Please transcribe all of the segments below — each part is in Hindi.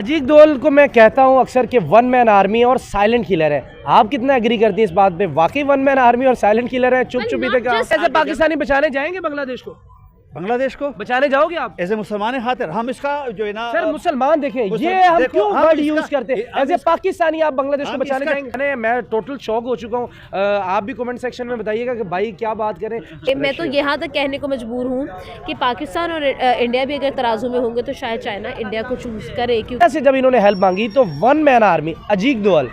अजीत डोवाल को मैं कहता हूं अक्सर कि वन मैन आर्मी और साइलेंट किलर है। आप कितना एग्री करती हैं इस बात पे? वाकई वन मैन आर्मी और साइलेंट किलर है? चुप चुप ही ऐसे पाकिस्तानी बचाने जाएंगे बांग्लादेश को बचाने जाओगे आप? ऐसे मुसलमान खातिर हम इसका जो है ना सर मुसलमान देखें ये हम क्यों वर्ड यूज करते हैं एज ए पाकिस्तानी? आप बांग्लादेश को बचाने जाएंगे? मैं टोटल शॉक हो चुका हूँ। आप भी कमेंट सेक्शन में बताइएगा कि भाई क्या बात करें। मैं तो यहाँ तक कहने को मजबूर हूँ कि पाकिस्तान और इंडिया भी अगर तराजू में होंगे तो शायद चाइना इंडिया को चूज करे। क्योंकि जब इन्होंने हेल्प मांगी तो one man army Ajit Doval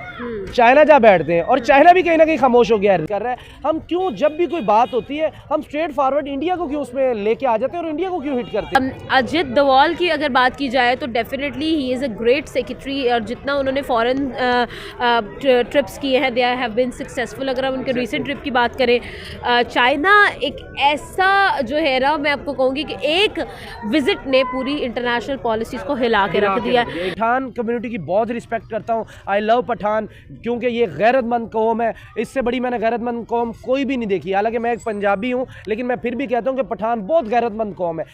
China जा बैठते हैं और चाइना भी कहीं ना कहीं खामोश हो गया कर रहा है। हम क्यों जब भी कोई बात होती है हम स्ट्रेट फॉरवर्ड इंडिया को क्यों उसमें लेके आ जाते हैं और इंडिया को क्यों हिट करते हैं? अजीत डोवाल की अगर बात की जाए तो definitely he is a great secretary और जितना उन्होंने फॉरेन ट्रिप्स किए हैं दे हैव बीन सक्सेसफुल। अगर हम उनके रीसेंट ट्रिप की बात करें चाइना एक ऐसा जो है ना मैं आपको कहूँगी कि एक विजिट ने पूरी इंटरनेशनल पॉलिसीज़ को हिला के रख दिया। पठान कम्युनिटी की बहुत रिस्पेक्ट करता हूँ। आई लव पठान क्योंकि ये गैरतमंद कौम है। इससे बड़ी मैंने गैरतमंद कौम कोई भी नहीं देखी। हालांकि मैं एक पंजाबी हूँ लेकिन मैं फिर भी कहता हूँ कि पठान बहुत गैरतमंद कौम है।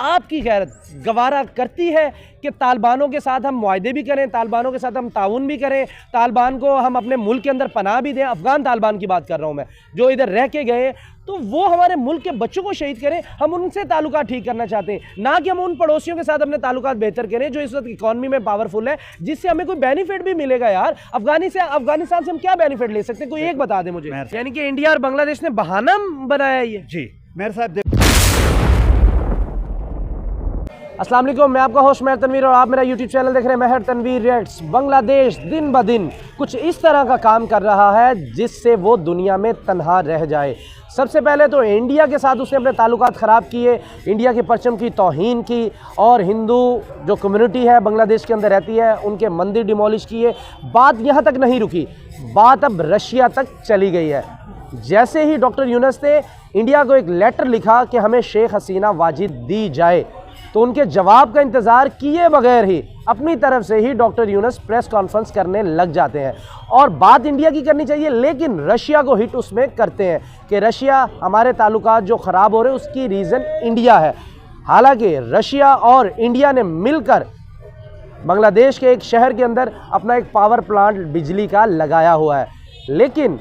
आपकी गैरत गवारा करती है कि तालिबानों के साथ हम मुआहदे भी करें, तालिबानों के साथ हम ताउन भी करें, तालिबान को हम अपने मुल्क के अंदर पनाह भी दें। अफगान तालिबान की बात कर रहा हूँ मैं, जो इधर रह के गए तो वो हमारे मुल्क के बच्चों को शहीद करें। हम उनसे ताल्लुकात ठीक करना चाहते हैं, ना कि हम उन पड़ोसियों के साथ अपने ताल्लुकात बेहतर करें जो इस वक्त इकॉनमी में पावरफुल है, जिससे हमें कोई बेनिफिट भी मिलेगा। यार अफगानिस्तान से हम क्या बेनिफिट ले सकते हैं? कोई एक बता दे मुझे। यानी कि इंडिया और बांग्लादेश ने बहाना बनाया ये? जी मेहर साहब। अस्सलाम वालेकुम, मैं आपका होस्ट मेहर तनवीर और आप मेरा यूट्यूब चैनल देख रहे हैं मेहर तनवीर रिएक्ट्स। बांग्लादेश दिन ब दिन कुछ इस तरह का काम कर रहा है जिससे वो दुनिया में तन्हा रह जाए। सबसे पहले तो इंडिया के साथ उसने अपने ताल्लुकात ख़राब किए, इंडिया के परचम की तौहीन की और हिंदू जो कम्युनिटी है बांग्लादेश के अंदर रहती है उनके मंदिर डिमोलिश किए। बात यहाँ तक नहीं रुकी, बात अब रशिया तक चली गई है। जैसे ही डॉक्टर यूनुस ने इंडिया को एक लेटर लिखा कि हमें शेख हसीना वाजिद दी जाए तो उनके जवाब का इंतज़ार किए बगैर ही अपनी तरफ से ही डॉक्टर यूनुस प्रेस कॉन्फ्रेंस करने लग जाते हैं। और बात इंडिया की करनी चाहिए लेकिन रशिया को हिट उसमें करते हैं कि रशिया हमारे ताल्लुकात जो ख़राब हो रहे हैं उसकी रीज़न इंडिया है। हालांकि रशिया और इंडिया ने मिलकर बांग्लादेश के एक शहर के अंदर अपना एक पावर प्लांट बिजली का लगाया हुआ है। लेकिन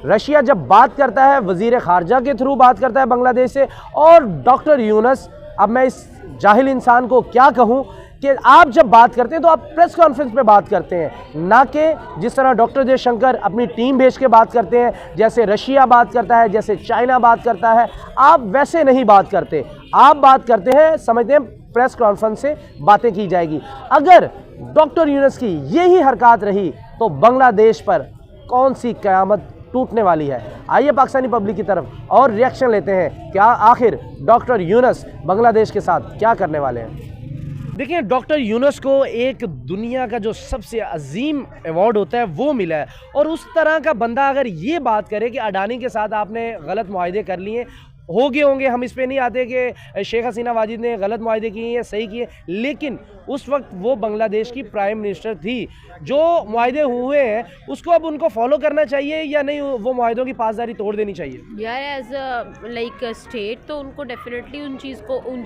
रशिया जब बात करता है वज़ीर ख़ारजा के थ्रू बात करता है बांग्लादेश से, और डॉक्टर यूनुस, अब मैं इस जाहिल इंसान को क्या कहूँ कि आप जब बात करते हैं तो आप प्रेस कॉन्फ्रेंस में बात करते हैं, ना कि जिस तरह डॉक्टर जयशंकर अपनी टीम भेज के बात करते हैं, जैसे रशिया बात करता है, जैसे चाइना बात करता है। आप वैसे नहीं बात करते, आप बात करते हैं समझते हैं प्रेस कॉन्फ्रेंस से बातें की जाएगी। अगर डॉक्टर यूनुस की यही हरकत रही तो बांग्लादेश पर कौन सी क़यामत टूटने वाली है। आइए पाकिस्तानी पब्लिक की तरफ और रिएक्शन लेते हैं, क्या आखिर डॉक्टर यूनुस बांग्लादेश के साथ क्या करने वाले हैं। देखिए, डॉक्टर यूनुस को एक दुनिया का जो सबसे अजीम अवार्ड होता है वो मिला है, और उस तरह का बंदा अगर ये बात करे कि अडानी के साथ आपने गलत मुआहदे कर लिए हो गए होंगे, हम इस पे नहीं आते कि शेख हसीना वाजिद ने गलत मुआहदे किए या सही किए, लेकिन उस वक्त वो बांग्लादेश की प्राइम मिनिस्टर थी। जो मुआहदे हुए हैं उसको अब उनको फॉलो करना चाहिए या नहीं, वो मुआहदों की पासदारी तोड़ देनी चाहिए? यार एज अ लाइक स्टेट तो उनको डेफिनेटली उन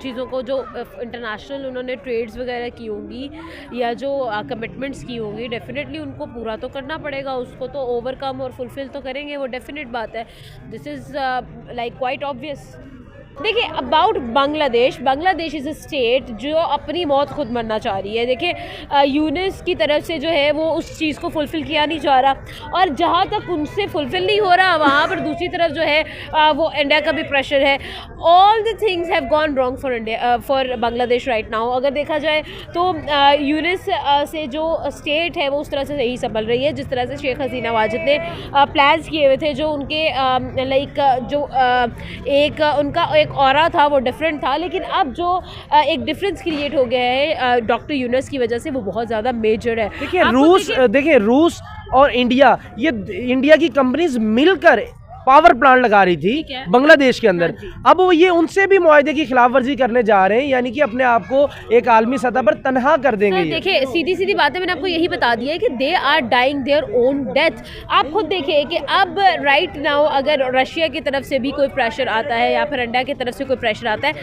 चीज़ों को जो इंटरनेशनल उन्होंने ट्रेड्स वगैरह की होंगी या जो कमिटमेंट्स की होंगी डेफिनेटली उनको पूरा तो करना पड़ेगा, उसको तो ओवरकम और फुलफिल तो करेंगे, वो डेफिनेट बात है। This is like quite obvious. देखिए, about Bangladesh is a state जो अपनी मौत खुद मरना चाह रही है। देखिए, यूनुस की तरफ से जो है वो उस चीज़ को फुलफ़िल किया नहीं जा रहा, और जहाँ तक उनसे फुलफ़िल नहीं हो रहा वहाँ पर दूसरी तरफ जो है वो इंडिया का भी प्रेशर है। All the things have gone wrong for Bangladesh right now. अगर देखा जाए तो यूनुस से जो स्टेट है वो उस तरह से नहीं संभल रही है जिस तरह से शेख हसीना वाजिद ने प्लान्स किए हुए थे, जो उनके लाइक जो एक उनका एक ऑरा था वो डिफरेंट था, लेकिन अब जो एक डिफरेंस क्रिएट हो गया है डॉक्टर यूनुस की वजह से वो बहुत ज़्यादा मेजर है। देखिए रूस और इंडिया, ये इंडिया की कंपनीज मिलकर पावर प्लांट लगा रही थी ठीक है। बांग्लादेश के अंदर, हाँ जी। अब वो ये उनसे भी मुआहदे की खिलाफ वर्जी करने जा रहे हैं, यानी कि अपने आप को एक आलमी सतह पर तनहा कर देंगे सर ये। देखिए, सीधी सीधी बात है, मैंने आपको यही बता दिया है कि they are dying their own death. आप खुद देखिए कि अब राइट नाउ अगर रशिया की तरफ से भी कोई प्रेशर आता है या फिर इंडिया की तरफ से कोई प्रेशर आता है,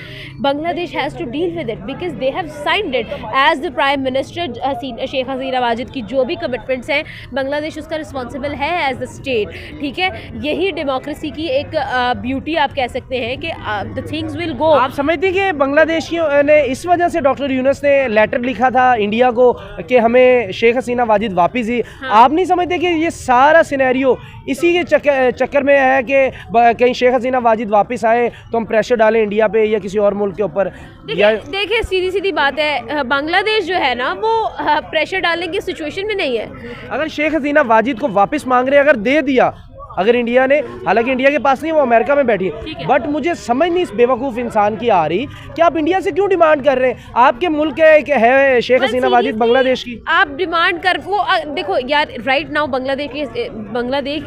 Bangladesh has to deal with it because they have signed it as the prime minister. Sheikh Hasina Wajed की जो भी कमिटमेंट्स हैं, बांग्लादेश उसका रिस्पॉन्सिबल है एज द स्टेट। ठीक है, यही डेमोक्रेसी की एक ब्यूटी आप कह सकते हैं कि द थिंग्स विल गो। आप समझते हैं कि बांग्लादेशियों ने इस वजह से डॉक्टर यूनुस ने लेटर लिखा था इंडिया को कि हमें शेख हसीना वाजिद वापस ही, आप नहीं समझते कि ये सारा सिनेरियो इसी के चक्कर में है कि कहीं शेख हसीना वाजिद वापस आए तो हम प्रेशर डालें इंडिया पे या किसी और मुल्क के ऊपर? देखिए सीधी सीधी बात है, बांग्लादेश जो है ना वो प्रेशर डालने की सिचुएशन में नहीं है। अगर शेख हसीना वाजिद को वापस मांग रहे, अगर दे दिया, अगर इंडिया ने, हालांकि इंडिया के पास नहीं, वो अमेरिका में बैठी है, बट मुझे समझ नहीं इस बेवकूफ़ इंसान की आ रही कि आप इंडिया से क्यों डिमांड कर रहे हैं? आपके मुल्क है शेख हसीना वाजिद बांग्लादेश की, आप डिमांड कर वो देखो यार, राइट नाउ बांग्लादेश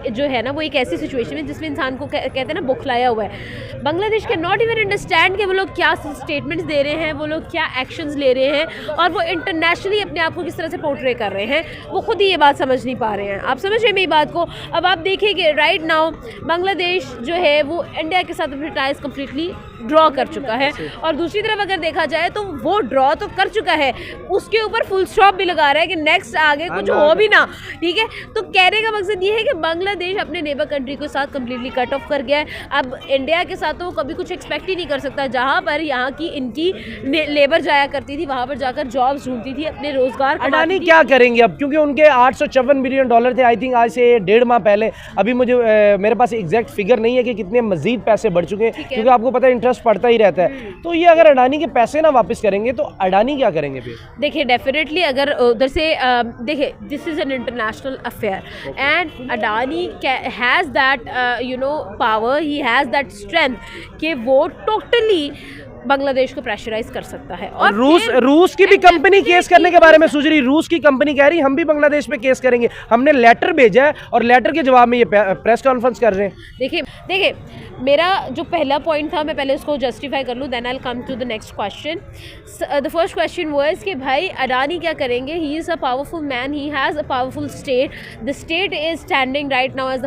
जो है ना वो एक ऐसी सिचुएशन है जिसमें इंसान को कहते हैं ना बुखलाया हुआ है। बांग्लादेश के नॉट इवन अंडरस्टैंड कि वो लोग क्या स्टेटमेंट्स दे रहे हैं, वो लोग क्या एक्शंस ले रहे हैं और वो इंटरनेशनली अपने आप को किस तरह से पोर्ट्रे कर रहे हैं, वो खुद ही ये बात समझ नहीं पा रहे हैं। आप समझ रहे हैं मेरी बात को? अब आप देखिए कि राइट नाउ बांग्लादेश जो है वो इंडिया के साथ अपने टाइज कम्प्लीटली ड्रॉ कर चुका है, और दूसरी तरफ अगर देखा जाए तो वो ड्रॉ तो कर चुका है, उसके ऊपर फुल स्टॉप भी लगा रहा है कि नेक्स्ट आगे कुछ हो भी ना। ठीक है, तो कहने का मकसद ये है कि बांग्लादेश अपने नेबर कंट्री के साथ कम्प्लीटली कट ऑफ कर गया है। अब इंडिया के साथ तो वो कभी कुछ एक्सपेक्ट ही नहीं कर सकता। जहाँ पर यहाँ की इनकी लेबर जाया करती थी, वहाँ पर जाकर जॉब्स ढूंढती थी, अपने रोजगार अडानी क्या करेंगे अब? क्योंकि उनके 854 बिलियन डॉलर थे आई थिंक आज से 1.5 माह पहले। अभी मुझे मेरे पास एग्जैक्ट फिगर नहीं है कि कितने मजीद पैसे बढ़ चुके हैं, क्योंकि आपको पता है इंटरेस्ट पड़ता ही रहता है। तो ये अगर अडानी के पैसे ना वापस करेंगे तो अडानी क्या करेंगे फिर? देखिए डेफिनेटली अगर उधर से देखिए, this is an international affair and Adani has that power, he has that strength कि वो टोटली बांग्लादेश को प्रेशराइज कर सकता है। और रूस की भी कंपनी केस करने के बारे में सोच रही। रूस की कंपनी कह रही हम भी बांग्लादेश पे केस करेंगे, हमने लेटर भेजा है और लेटर के जवाब में ये प्रेस कॉन्फ्रेंस कर रहे हैं। देखिए मेरा जो पहला पॉइंट था, मैं पहले उसको जस्टिफाई कर लूँ, then I will come to the next question. The first question was कि भाई अडानी क्या करेंगे? He is a powerful man, he has a powerful state, the state is standing right now as the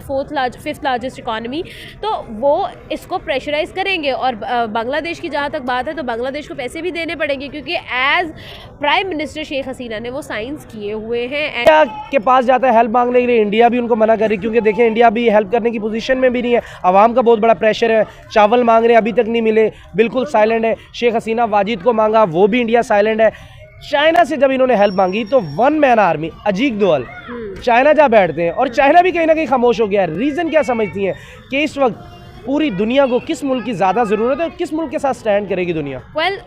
fifth largest economy, तो वो इसको प्रेशराइज करेंगे। और बांग्लादेश की जहाँ तक बात है तो बांग्लादेश को पैसे भी देने पड़ेंगे, क्योंकि एज प्राइम मिनिस्टर शेख हसीना ने वो साइंस किए हुए हैं। इंडिया के पास जाता है हेल्प मांगने के लिए, इंडिया भी उनको मना कर रही, क्योंकि देखें इंडिया भी हेल्प करने की पोजीशन में भी नहीं है, आवाम का बहुत बड़ा प्रेशर है। चावल मांग रहे हैं, अभी तक नहीं मिले, बिल्कुल साइलेंट है। शेख हसीना वाजिद को मांगा, वो भी इंडिया साइलेंट है। चाइना से जब इन्होंने हेल्प मांगी तो one man army Ajit Doval China जा बैठते हैं, और चाइना भी कहीं ना कहीं खामोश हो गया है। रीज़न क्या समझती हैं कि इस वक्त पूरी दुनिया को किस मुल्क की ज़्यादा ज़रूरत है और किस मुल्क के साथ स्टैंड करेगी दुनिया? वेल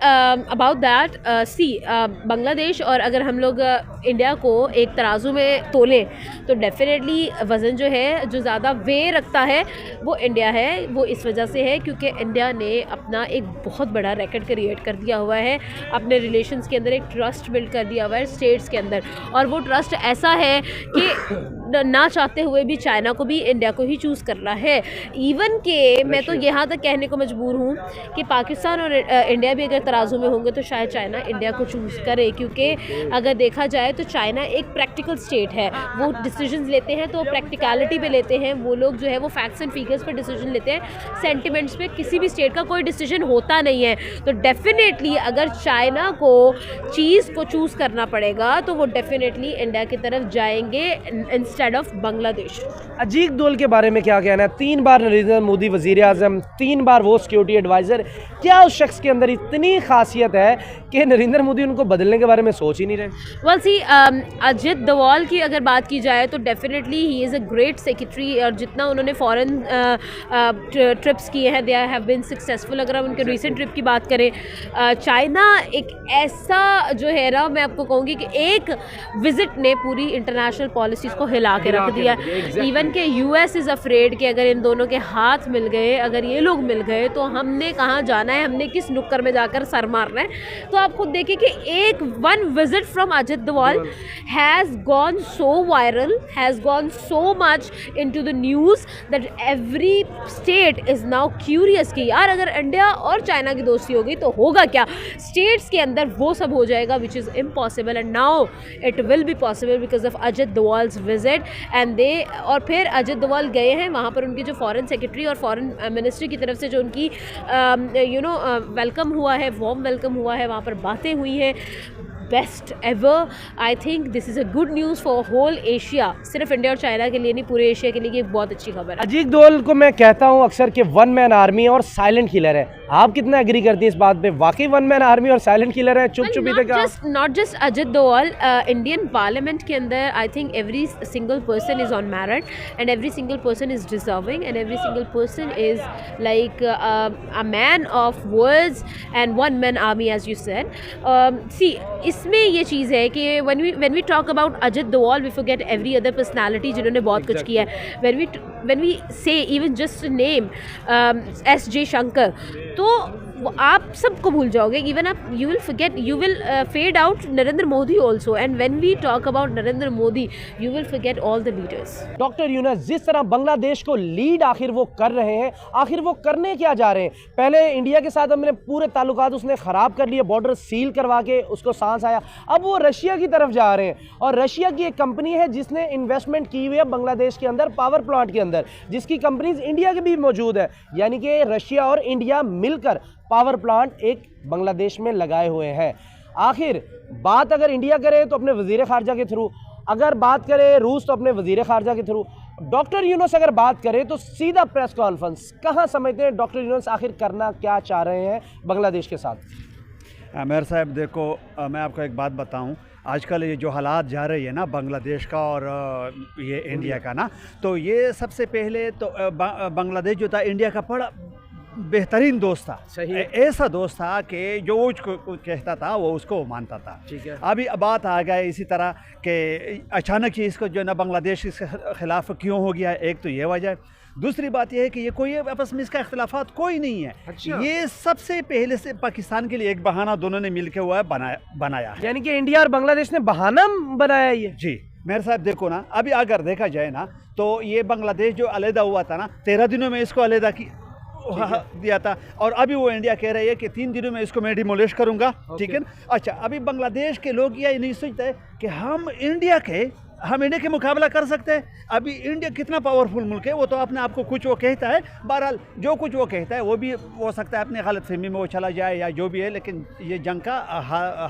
अबाउट दैट सी बांग्लादेश, और अगर हम लोग इंडिया को एक तराजू में तोलें तो डेफिनेटली वज़न जो है, जो ज़्यादा वे रखता है वो इंडिया है। वो इस वजह से है क्योंकि इंडिया ने अपना एक बहुत बड़ा रिकॉर्ड क्रिएट कर दिया हुआ है, अपने रिलेशंस के अंदर एक ट्रस्ट बिल्ड कर दिया हुआ है स्टेट्स के अंदर, और वो ट्रस्ट ऐसा है कि ना चाहते हुए भी चाइना को भी इंडिया को ही चूज़ करना है। इवन के मैं तो यहाँ तक कहने को मजबूर हूँ कि पाकिस्तान और इंडिया भी अगर तराजू में होंगे तो शायद चाइना इंडिया को चूज़ करे, क्योंकि अगर देखा जाए तो चाइना एक प्रैक्टिकल स्टेट है। वो डिसीजंस लेते हैं तो प्रैक्टिकलिटी पे लेते हैं, वो लोग जो है वो फैक्ट्स एंड फिगर्स पे डिसीजन लेते हैं, सेंटिमेंट्स पे किसी भी स्टेट का कोई डिसीजन होता नहीं है। तो डेफिनेटली अगर चाइना को चीज़ को चूज़ करना पड़ेगा तो वो डेफिनेटली इंडिया की तरफ जाएंगे इंस्टेड ऑफ बांग्लादेश। अजीक दोवल के बारे में क्या कहना है? 3 बार नरेंद्र मोदी वज़ीर आज़म, 3 बार वो सिक्योरिटी एडवाइज़र, क्या उस शख्स के अंदर इतनी खासियत है कि नरेंद्र मोदी उनको बदलने के बारे में सोच ही नहीं रहे? वेल सी अजीत दोवल की अगर बात की जाए तो definitely he is a great secretary, और जितना उन्होंने फॉरेन ट्रिप्स किए हैं दे हैव बीन सक्सेसफुल। अगर हम उनके रीसेंट ट्रिप की बात करें, चाइना एक ऐसा जो है ना, मैं आपको कहूँगी कि एक विज़िट ने पूरी इंटरनेशनल पॉलिसीज़ को हिला हिला के रख दिया। इवन के यूएस इज़ अफ्रेड कि अगर इन दोनों के हाथ मिल गए, अगर ये लोग मिल गए तो हमने कहाँ जाना है, हमने किस नुक्कड़ में जाकर सर मारना है। तो आप खुद देखिए कि एक one visit from Ajit Doval has gone so viral, has gone so much into the news that every state is now curious कि यार अगर इंडिया और चाइना की दोस्ती होगी तो होगा क्या। स्टेट्स के अंदर वो सब हो जाएगा which is impossible, and now it will be possible because of Ajit Doval's visit and they. और फिर अजित डोभाल गए हैं वहाँ पर, उनकी जो फॉरेन सेक्रेटरी और फॉरेन मिनिस्ट्री की तरफ से जो उनकी वेलकम हुआ है, वार्म वेलकम हुआ है, वहाँ पर बातें हुई हैं best ever. I think this is a good news for whole Asia, सिर्फ इंडिया और चाइना के लिए नहीं, पूरे एशिया के लिए ये बहुत अच्छी खबर है। अजीत डोभाल को मैं कहता हूँ अक्सर कि वन मैन आर्मी और साइलेंट किलर है, आप कितना एग्री करती है इस बात पे? वाकई वन मैन आर्मी और साइलेंट किलर है, चुप चुप not just Ajit Doval, Indian parliament के अंदर I think every single person is on merit and every single person is deserving and every single person is like a man of words and one man army as you said. See इसमें ये चीज़ है कि when we talk about Ajit Doval we forget every other personality जिन्होंने बहुत कुछ किया है। when we say even just a name S.J. Shankar, तो आप सबको भूल जाओगे, इवन आप you will fade out Narendra Modi also, and when we talk about Narendra Modi you will forget all the leaders. Doctor Yunus, जिस तरह बांग्लादेश को लीड आखिर वो कर रहे हैं, आखिर वो करने क्या जा रहे हैं? पहले इंडिया के साथ हमने पूरे ताल्लुकात उसने ख़राब कर लिए, बॉर्डर सील करवा के उसको सांस आया, अब वो रशिया की तरफ जा रहे हैं। और रशिया की एक कंपनी है जिसने इन्वेस्टमेंट की हुई है बांग्लादेश के अंदर पावर प्लांट के अंदर, जिसकी कंपनीज इंडिया के भी मौजूद है, यानी कि रशिया और इंडिया मिलकर पावर प्लांट एक बांग्लादेश में लगाए हुए हैं। आखिर बात अगर इंडिया करे तो अपने वज़ीर ख़ारजा के थ्रू, अगर बात करे रूस तो अपने वज़ीर ख़ारजा के थ्रू, डॉक्टर यूनुस अगर बात करें तो सीधा प्रेस कॉन्फ्रेंस। कहाँ समझते हैं डॉक्टर यूनुस आखिर करना क्या चाह रहे हैं बांग्लादेश के साथ? मेयर साहब देखो, मैं आपको एक बात बताऊं, आजकल ये जो हालात जा रही है ना बांग्लादेश का और ये इंडिया का ना, तो ये सबसे पहले तो बांग्लादेश जो था इंडिया का बड़ा बेहतरीन दोस्त था। सही, ऐसा दोस्त था कि जो उसको कहता था वो उसको मानता था। ठीक है। अभी बात आ गई इसी तरह कि अचानक ही इसको जो है ना बांग्लादेश के ख़िलाफ़ क्यों हो गया, एक तो ये वजह है। दूसरी बात यह है कि ये कोई आपस में इसका इख्तिलाफात कोई नहीं है। अच्छा। ये सबसे पहले से पाकिस्तान के लिए एक बहाना दोनों ने मिलकर हुआ है बनाया है। यानी कि इंडिया और बांग्लादेश ने बहाना बनाया ये? जी मेरे साहब देखो ना, अभी अगर देखा जाए ना तो ये बांग्लादेश जो अलहदा हुआ था ना, 13 दिनों में इसको अलहदा दिया था, और अभी वो इंडिया कह रही है कि 3 दिनों में इसको मैं डिमोलिश करूंगा। ठीक है। अच्छा, अभी बांग्लादेश के लोग ये नहीं सोचते कि हम इंडिया के मुकाबला कर सकते हैं। अभी इंडिया कितना पावरफुल मुल्क है, वो तो अपने आप को कुछ वो कहता है। बहरहाल जो कुछ वो कहता है वो भी हो सकता है अपने गलत फहमी में वो चला जाए या जो भी है, लेकिन ये जंग का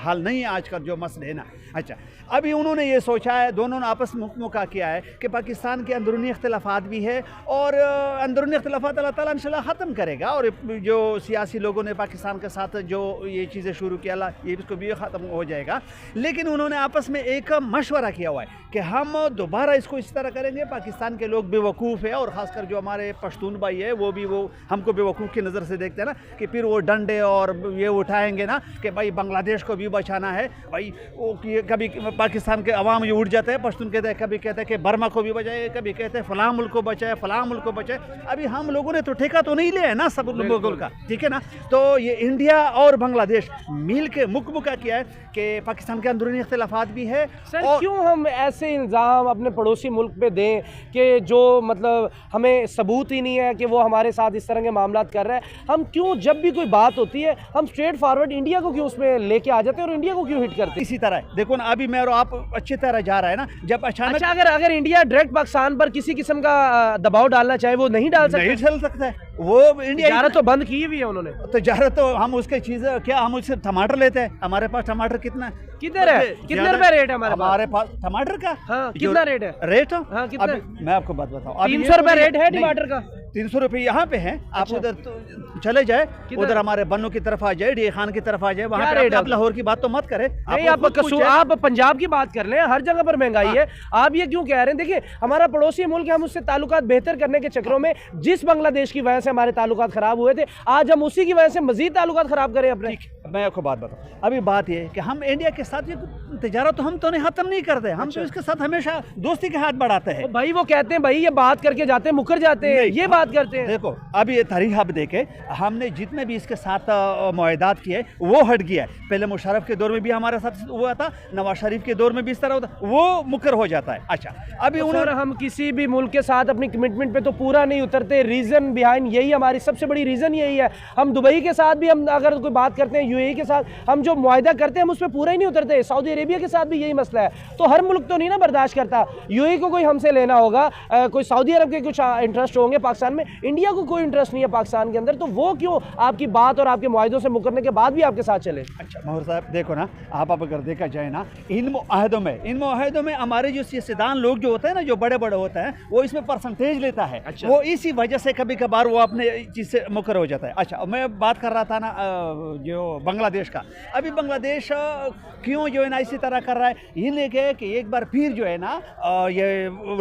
हाल नहीं है आजकल जो मसले है ना। अच्छा, अभी उन्होंने ये सोचा है, दोनों ने आपस में मुका किया है कि पाकिस्तान के अंदरूनी इख्तिलाफात भी है और अंदरूनी इख्तिलाफात अल्लाह ताला इंशाल्लाह ख़त्म करेगा, और जो सियासी लोगों ने पाकिस्तान के साथ जो ये चीज़ें शुरू किया ये इसको भी ख़त्म हो जाएगा। लेकिन उन्होंने आपस में एक मशवरा किया हुआ है कि हम दोबारा इसको इस तरह करेंगे। पाकिस्तान के लोग बेवकूफ़ है, और ख़ासकर जो हमारे पश्तून भाई है वो भी वो हमको बेवकूफ़ की नज़र से देखते हैं ना, कि फिर वो डंडे और ये उठाएंगे ना कि भाई बांग्लादेश को भी बचाना है। भाई वो कभी पाकिस्तान के अवाम ये उठ जाते हैं, पश्तून कहते हैं, कभी कहते हैं कि बर्मा को भी बचाए, कभी कहते हैं फ़लाँ मुल्क को बचाए, फ़लाँ मुल्क को बचाए। अभी हम लोगों ने तो ठेका तो नहीं लिया है ना सब लोगों का, ठीक है ना। तो ये इंडिया और बांग्लादेश मिल के मुकमुका किया है कि पाकिस्तान के अंदरूनी इख्तिलाफात भी है। सर क्यों हम ऐसे इल्ज़ाम अपने पड़ोसी मुल्क पे दें कि जो मतलब हमें सबूत ही नहीं है कि वो हमारे साथ इस तरह के मामला कर रहा है? हम क्यों जब भी कोई बात होती है हम स्ट्रेट फॉरवर्ड इंडिया को क्यों उसमें लेके आ जाते हैं और इंडिया को क्यों हिट करते हैं? इसी तरह देखो ना, अभी मैं और आप अच्छी तरह जा रहा है ना, जब अचानक अच्छा, अगर इंडिया डायरेक्ट पाकिस्तान पर किसी किस्म का दबाव डालना चाहे वो नहीं डाल सकता? नहीं चल सकता है। वो इंडिया तजारत तो बंद की हुई है उन्होंने। तजारत तो हम उसके चीज़ क्या, हम उससे टमाटर लेते हैं। हमारे पास टमाटर कितना किधर है, कितने रुपए रेट है हमारे पास टमाटर का? हाँ, कितना रेट है? रेट हाँ, कितना? मैं आपको बात बताऊँ, 300 रुपए रेट है टमाटर का। 300 रुपये यहाँ पे है। आप उधर तो चले जाए, उधर हमारे बन्नू की तरफ आ जाए, डी खान की तरफ आ जाए, वहाँ पे आप लाहौर की बात तो मत करें। आप पंजाब की बात कर लें, हर जगह पर महंगाई है। आप ये क्यों कह रहे हैं? देखिए हमारा पड़ोसी मुल्क है, हम उससे ताल्लुकात बेहतर करने के चक्करों में जिस बांग्लादेश की वजह से हमारे ताल्लुकात खराब हुए थे, आज हम उसी की वजह से मजीद ताल्लुकात खराब करें अपने। मैं आपको बात बताऊँ, अभी बात ये है कि हम इंडिया के साथ ये तिजारत तो हम तो नहीं ख़त्म नहीं करते, हम तो इसके साथ हमेशा दोस्ती के हाथ बढ़ाते हैं। भाई वो कहते हैं भाई ये बात करके जाते हैं, मुकर जाते हैं, ये बात करते हैं। देखो अभी ये तारीख आप देखे, हमने जितने भी इसके साथ मुआहदात किए वो हट गया है। पहले मुशर्रफ के दौर में भी हमारे साथ हुआ था, नवाज शरीफ के दौर में भी इस तरह होता, वो मुकर हो जाता है। अच्छा अभी उन्होंने, हम किसी भी मुल्क के साथ अपनी कमिटमेंट पे तो पूरा नहीं उतरते, रीज़न बिहाइंड यही हमारी सबसे बड़ी रीज़न यही है। हम दुबई के साथ भी, हम अगर कोई बात करते हैं यूएई के साथ, हम जो मुआहदा करते हैं हम उस पर पूरा ही नहीं उतरते। सऊदी अरेबिया के साथ भी यही मसला है। तो हर मुल्क तो नहीं ना बर्दाश्त करता। यूएई को कोई हमसे लेना होगा, कोई सऊदी अरब के कुछ इंटरेस्ट होंगे पाकिस्तान में, इंडिया को कोई इंटरेस्ट नहीं है पाकिस्तान के अंदर, तो वो क्यों आपकी बात और आपके मुआहदों से मुकरने के बाद भी आपके साथ चले? अच्छा महर साहब देखो ना, आप अगर देखा जाए ना, इन मुआहदों में हमारे जो सियासतदान लोग जो होते हैं ना, जो बड़े बड़े होते हैं, वो इसमें परसेंटेज लेता है। अच्छा। वो इसी वजह से कभी कभार वो अपने चीज़ से मुकर हो जाता है। अच्छा मैं बात कर रहा था ना जो बांग्लादेश का, अभी बांग्लादेश क्यों जो है ना इसी तरह कर रहा है, ये लेके कि एक बार फिर जो है ना ये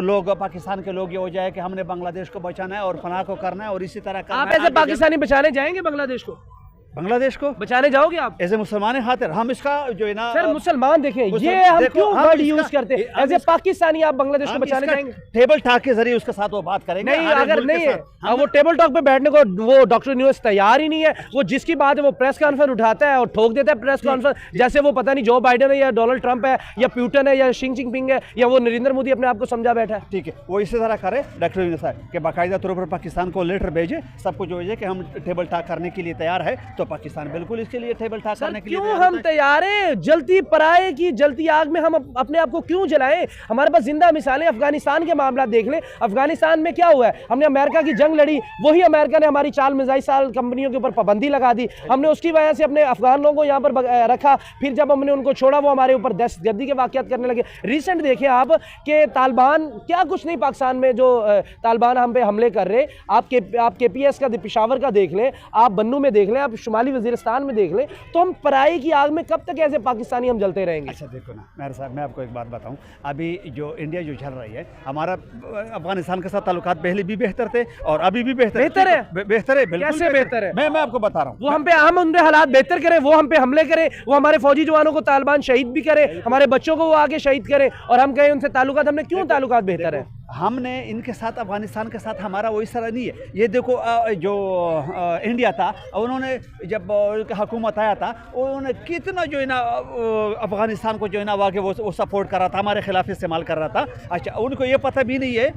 लोग पाकिस्तान के लोग ये हो जाए कि हमने बांग्लादेश को बचाना है और फनाह को करना है और इसी तरह करना आप है। ऐसे पाकिस्तानी बचाने जाएंगे बांग्लादेश को बचाने जाओगे आप ऐसे मुसलमान खातिर? हम इसका जो है ना सर मुसलमान देखें, ये हम क्यों वर्ड यूज करते हैं एज ए पाकिस्तानी? आप बांग्लादेश को बचाने जाएंगे? टेबल टॉक के जरिए उसके साथ वो बात करेंगे। नहीं, अगर नहीं है वो टेबल टॉक पे बैठने को वो डॉक्टर न्यूज तैयार ही नहीं है। वो जिसकी बात है वो प्रेस कॉन्फ्रेंस उठाता है और ठोक देता है प्रेस कॉन्फ्रेंस, जैसे वो पता नहीं जो बाइडेन है या डोनाल्ड ट्रंप है या प्यूटन है या शी जिनपिंग है या वो नरेंद्र मोदी अपने आप को समझा बैठा है। ठीक है, वो इसी तरह करे डॉक्टर न्यूज साहब कि बाकायदा तौर पर पाकिस्तान को लेटर भेजे, सब कुछ हो जाए कि हम टेबल टॉक करने के लिए तैयार है, तो पाकिस्तान बिल्कुल इसके लिए टेबल टॉक करने के लिए क्यों हम तैयार हैं? जलती पराए की जलती आग में हम अपने आप को क्यों जलाएं? हमारे पास जिंदा मिसालें, अफगानिस्तान के मामला देख लें। अफगानिस्तान में क्या हुआ है? हमने अमेरिका की जंग लड़ी, वही अमेरिका ने हमारी 4 मिसाइल कंपनियों के ऊपर पाबंदी लगा दी। हमने उसकी वजह से अपने अफगान लोगों को यहाँ पर रखा, फिर जब हमने उनको छोड़ा वो हमारे ऊपर दहशतगर्दी के वाक़यात करने लगे। रिसेंट देखें आप कि तालिबान क्या कुछ नहीं, पाकिस्तान में जो तालिबान हम पे हमले कर रहे, आप KPS का पेशावर का देख लें, आप बन्नू में देख लें, आप शुमाली वजीरिस्तान में देख लें, तो हम पराई की आग में कब तक ऐसे पाकिस्तानी हम जलते रहेंगे? अच्छा देखो ना मेरे साहब, मैं आपको एक बात बताऊं, अभी जो इंडिया जो चल रही है, हमारा अफगानिस्तान के साथ ताल्लुकात पहले भी बेहतर थे और अभी भी बेहतर है। बेहतर है, बिल्कुल कैसे बेहतर है? मैं आपको बता रहा हूँ। वो हम उनके हालात बेहतर करें, वो हम पे हमले करें, वो हमारे फौजी जवानों को तालिबान शहीद भी करे, हमारे बच्चों को वो आगे शहीद करे, और हम कहें उनसे ताल्लुकात, हमने क्यों ताल्लुकात बेहतर है? हमने इनके साथ, अफगानिस्तान के साथ हमारा वो इस तरह नहीं है। ये देखो जो इंडिया था, उन्होंने जब हुकूमत आया था, उन्होंने कितना जो है ना अफगानिस्तान को जो है ना वाकई वो सपोर्ट कर रहा था, हमारे खिलाफ इस्तेमाल कर रहा था। अच्छा उनको ये पता भी नहीं है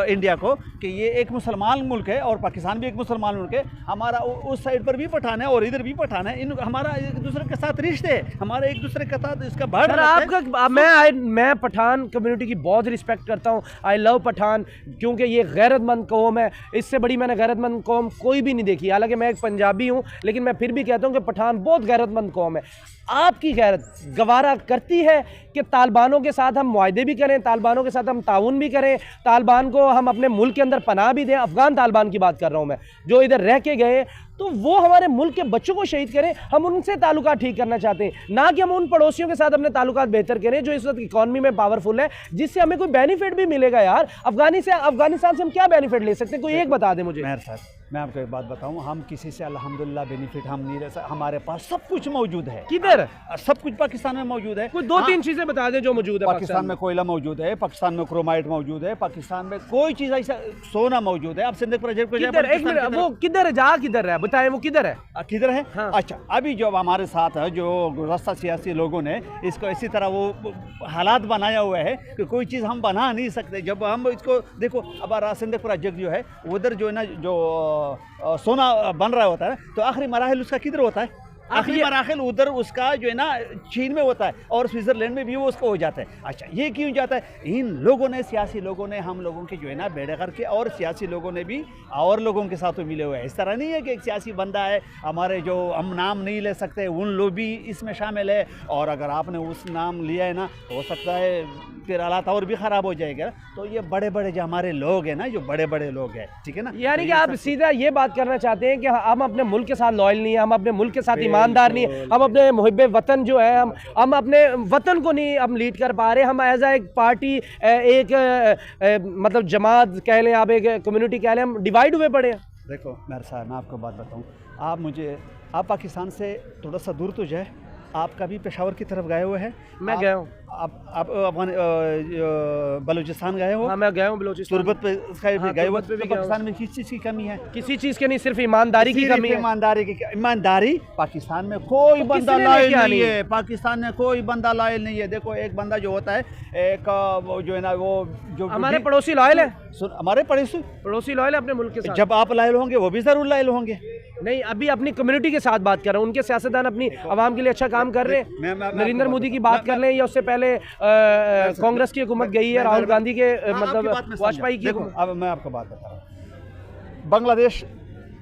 इंडिया को कि ये एक मुसलमान मुल्क है और पाकिस्तान भी एक मुसलमान मुल्क है, हमारा उस साइड पर भी पठान है और इधर भी पठान है, हमारा एक दूसरे के साथ रिश्ते है, हमारे एक दूसरे के साथ इसका भाड़। आपका मैं पठान कम्युनिटी की बहुत रिस्पेक्ट करता हूँ, आई लव पठान, क्योंकि ये गैरतमंद कौम है। इससे बड़ी मैंने गैरतमंद कौम कोई भी नहीं देखी। हालांकि मैं एक पंजाबी हूँ, लेकिन मैं फिर भी कहता हूँ कि पठान बहुत गैरतमंद कौम है। आपकी गैरत गवारा करती है कि तालिबानों के साथ हम मुआहदे भी करें, तालिबानों के साथ हम ताउन भी करें, तालिबान को हम अपने मुल्क के अंदर पनाह भी दें। अफगान तालिबान की बात कर रहा हूँ मैं, जो इधर रह के गए, तो वो हमारे मुल्क के बच्चों को शहीद करें। हम उनसे ताल्लुकात ठीक करना चाहते हैं, ना कि हम उन पड़ोसियों के साथ अपने ताल्लुकात बेहतर करें जो इस वक्त इकॉनमी में पावरफुल है, जिससे हमें कोई बेनिफिट भी मिलेगा। यार अफगानिस्तान से हम क्या बेनिफिट ले सकते हैं? कोई एक बता दे मुझे। मैं आपको एक बात बताऊं, हम किसी से अल्हम्दुलिल्लाह बेनिफिट हम नहीं ले सकते। हमारे पास सब कुछ मौजूद है। किधर? सब कुछ पाकिस्तान में मौजूद है। कोई 2-3 चीजें बता दे जो मौजूद है। पाकिस्तान में कोयला मौजूद है, पाकिस्तान में क्रोमाइट मौजूद है, पाकिस्तान में कोई चीज ऐसा, सोना मौजूद है। आप सिंध प्रोजेक्ट को वो किधर है? जा किधर है बताएं, वो किधर है? किधर है? हाँ। अच्छा अभी जो हमारे साथ है, जो गुज़श्ता सियासी लोगों ने इसको इसी तरह वो हालात बनाया हुआ है कि कोई चीज़ हम बना नहीं सकते। जब हम इसको देखो, अब सिंध प्रोजेक्ट जो है उधर जो है ना, जो सोना बन रहा होता है, तो आखिरी मराहिल उसका किधर होता है? आखिरी मराहिल उधर उसका जो है ना चीन में होता है और स्विट्जरलैंड में भी वो उसका हो जाता है। अच्छा ये क्यों जाता है? इन लोगों ने, सियासी लोगों ने हम लोगों के जो है ना बेड़े करके, और सियासी लोगों ने भी और लोगों के साथ मिले हुए हैं। इस तरह नहीं है कि एक सियासी बंदा है, हमारे जो हम नाम नहीं ले सकते, उन लोग भी इसमें शामिल है। और अगर आपने उस नाम लिया है ना, तो हो सकता है फिर हालात और भी ख़राब हो जाएगा। तो ये बड़े बड़े जो हमारे लोग हैं ना, जो बड़े बड़े लोग हैं, ठीक है ना, यानी कि आप सीधा ये बात करना चाहते हैं कि हम अपने मुल्क के साथ लॉयल नहीं है, हम अपने मुल्क के साथ ईमानदार नहीं है, हम अपने मुहिब्बे वतन जो है, हम अपने वतन को नहीं हम लीड कर पा रहे। हम एज एक पार्टी, एक मतलब जमात कह लें, आप एक कम्युनिटी कह लें, हम डिवाइड हुए पड़े हैं। देखो मेरे साहब, मैं आपको बात बताऊँ, आप मुझे आप पाकिस्तान से थोड़ा सा दूर तो जाए, आप कभी पेशावर की तरफ गए हुए हैं? मैं गया हूँ। आप बलूचिस्तान गए हो? हाँ मैं गया हूँ बलूचिस्तान। तुर्बत पे हाँ, गए हो? तुर्बत पे भी तो गया हूँ। पाकिस्तान में किस चीज़ की कमी है? किसी चीज़ के नहीं, सिर्फ ईमानदारी की कमी है। ईमानदारी पाकिस्तान में कोई बंदा किसने लायल लेके आनी नहीं है? है। पाकिस्तान में कोई बंदा लायल नहीं है। देखो एक बंदा जो होता है, एक वो जो है ना, वो जो हमारे पड़ोसी लॉयल है, हमारे पड़ोसी लॉयल है अपने मुल्क के साथ। जब आप लायल होंगे वो भी जरूर लायल होंगे। नहीं, अभी अपनी कम्युनिटी के साथ बात कर रहा हूँ। उनके सियासतदान अपनी आवाम के लिए अच्छा काम कर रहे हैं। नरेंद्र मोदी की बात कर लें या उससे पहले कांग्रेस की हुकूमत गई है, राहुल गांधी के मतलब वाजपेयी की। देखो अब मैं आपको बात बता रहा हूँ, बांग्लादेश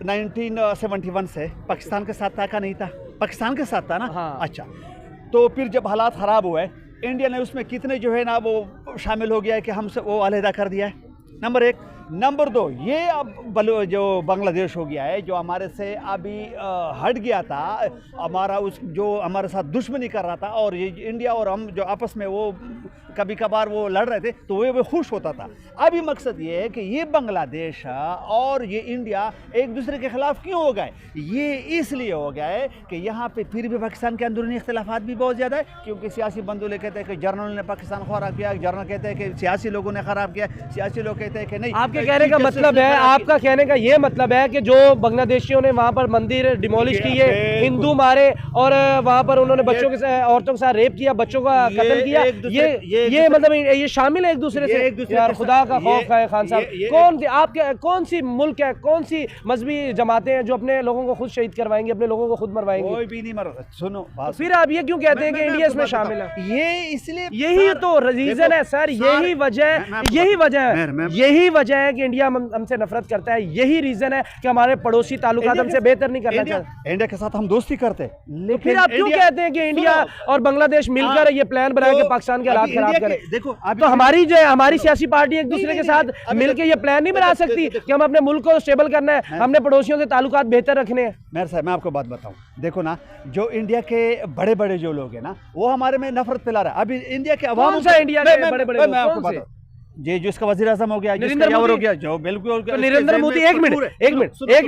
1971 से पाकिस्तान के साथ था का नहीं था? पाकिस्तान के साथ था ना? हाँ। अच्छा, तो फिर जब हालात ख़राब हुए, इंडिया ने उसमें कितने जो है ना वो शामिल हो गया है कि हमसे वो अलहदा कर दिया है। नंबर एक। नंबर दो, ये अब जो बांग्लादेश हो गया है, जो हमारे से अभी हट गया था, हमारा उस जो हमारे साथ दुश्मनी कर रहा था, और ये इंडिया और हम जो आपस में वो कभी कभार वो लड़ रहे थे, तो वो खुश होता था। अभी मकसद ये है कि ये बांग्लादेश और ये इंडिया एक दूसरे के खिलाफ क्यों हो गए? ये इसलिए हो गया है कि यहाँ पे फिर भी पाकिस्तान के अंदरूनी इख्तिलाफात भी बहुत ज़्यादा है, क्योंकि सियासी बंदूले कहते हैं कि जर्नल ने पाकिस्तान ख़राब किया, जर्नल कहते हैं कि सियासी लोगों ने ख़राब किया, सियासी लोग कहते हैं कि नहीं। आपके कहने का मतलब है, आपका कहने का ये मतलब है कि जो बांग्लादेशियों ने वहाँ पर मंदिर डिमोलिश किए, हिंदू मारे और वहाँ पर उन्होंने बच्चों के साथ, औरतों के साथ रेप किया, बच्चों का कत्ल किया, ये मतलब ये शामिल है एक दूसरे से? यार खुदा का खौफ है खान साहब। कौन आपके कौन सी मुल्क है, कौन सी मजहबी जमातें हैं जो अपने लोगों को खुद शहीद करवाएंगे, अपने लोगों को खुद मरवाएंगे? कोई भी नहीं मर। सुनो बात, फिर आप ये क्यों कहते हैं कि इंडिया इसमें शामिल है? ये इसलिए, यही तो रीजन है सर, यही वजह है, यही वजह है कि इंडिया हमसे नफरत करता है। यही रीजन है कि हमारे पड़ोसी ताल्लुकात हमसे बेहतर नहीं करना चाहते। इंडिया के साथ हम दोस्ती करते हैं, लेकिन फिर आप क्यों कहते हैं कि इंडिया और बांग्लादेश मिलकर ये प्लान बनाया कि पाकिस्तान के हालात खराब करें? देखो तो हमारी सियासी पार्टी एक दूसरे के साथ मिलकर ये प्लान नहीं बना सकती कि हम अपने मुल्क को स्टेबल करना है, हमने पड़ोसियों से ताल्लुकात बेहतर रखने हैं? मेरे साहब मैं आपको बात बताऊं, देखो ना, जो इंडिया के बड़े बड़े जो लोग हैं ना, वो हमारे में नफरत फैला रहा है। अभी इंडिया के अवाम, कौन सा इंडिया के बड़े बड़े लोग? मैं आपको बताऊं, ये जो इसका वजीर आजम हो गया, जिसका यावर हो गया, जो बिल्कुल तो नरेंद्र मोदी, एक